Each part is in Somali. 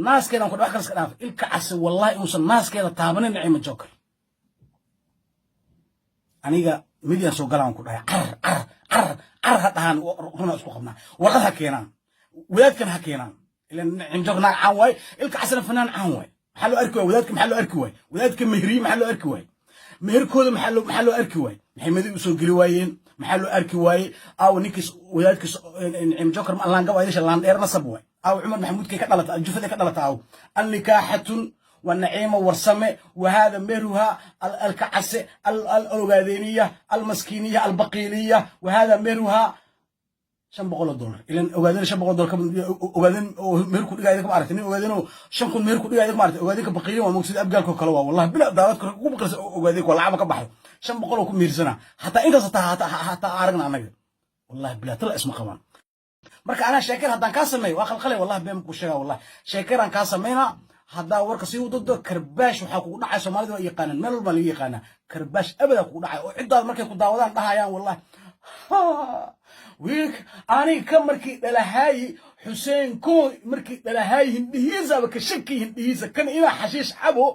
ناس كده نقول واحد كده الكعس والله يوصل ناس كده تابنين نعيم الجوكر أنيقا ميديا سو قلعان كلها عر هتهان هنا اسمه خبنا ورد هكينا ولاد كان هكينا لأن نعيم جوكنا عوي الكعس الفنان عوي محلو أركوي ولادك محلو أركوي ولادك مهري محلو أركوي مهر كود محلو أركوي محمد يوسف قلوين محلو أركوي أو نيكس ولادك نعيم جوكر ما لان قوي ليش لان إير نصبوي أو عمر محمود كي كدلت الجفة كدلت أو النكاحة والنعيمة والسماء وهذا مهرها الكعس الأوغادينية المسكينية البقيلية وهذا مهرها $500 إلى أوغادين $500 كم أوغادين مهركم دقائق ما عرفت أوغادين شنكم مهركم دقائق ما عرفت أوغادين بقيلية ومقصد أبقالكم كلوا والله بلا دعواتكم وبقرس أوغادين ولا عبك بحر $500 كم مهرسنا حتى إنت حتى عارقنا عنك والله بلا طلع اسمه كمان marka ana sheekar hadan ka sameeyo waa qalqalay wallahi been ku sheega wallahi sheekaran ka sameeyna hadaa warka si uu dad karbash waxa ku dhacay Soomaalidu ay yaqaanaan meel walba la yaqaana karbash abada ku dhacay oo cidaad markay ku daawadaan dhahayaan wallahi wiik ani ka markii dhalahay Xuseen ko markii dhalahay hindihiisa ka shaki hindihiisa kan ila xashiish cabo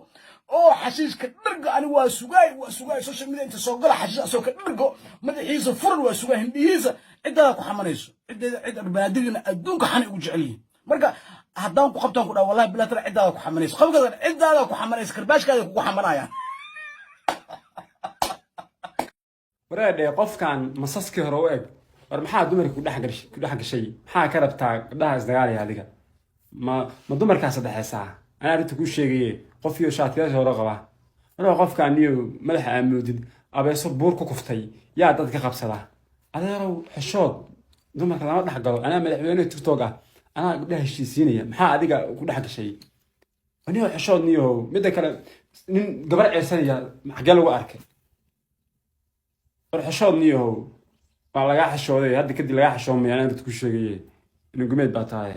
oo xashiishka dharga ani waa sugaay social media inta soo gala xashiish soo ka dhargo madaxiisa furan waa sugaay hindihiisa cidaad ku xamanayso cid arbaadigina adduunka xan ugu jeceliin marka haddaan ku qabtaan ku dhaa wallahi bilaa tala cidaada ku xamanayso qabkadan cidaada ku xamanayso karbaashkaada ku xamanayaan wareede qofkan masaskii hore u eg war maxaa dumarka ku dhex gashay maxaa ka rabtaa gabdhaha isdagaalaya adiga ma dumarkaa saddexaysaa anaa arrinta kuu sheegaye qof iyo shaatiyaasha hore qaba marka qofkan iyo madaxa aamoodid abeeso buur ku kuftay yaa dad ka qabsada adeerow xishood dumarka lama dhex galo anaa madaxweyne TikTok ah anaa gabdhaha heshiisiinaya maxaa adiga ku dhex gashay aniga xishood niyo midda kale nin gabar ceersanaya xagee lagu arkay war xishood niyo waa laga xishooday hadda kadib laga xishoomay anaa ku sheegay in gumeed baa tahay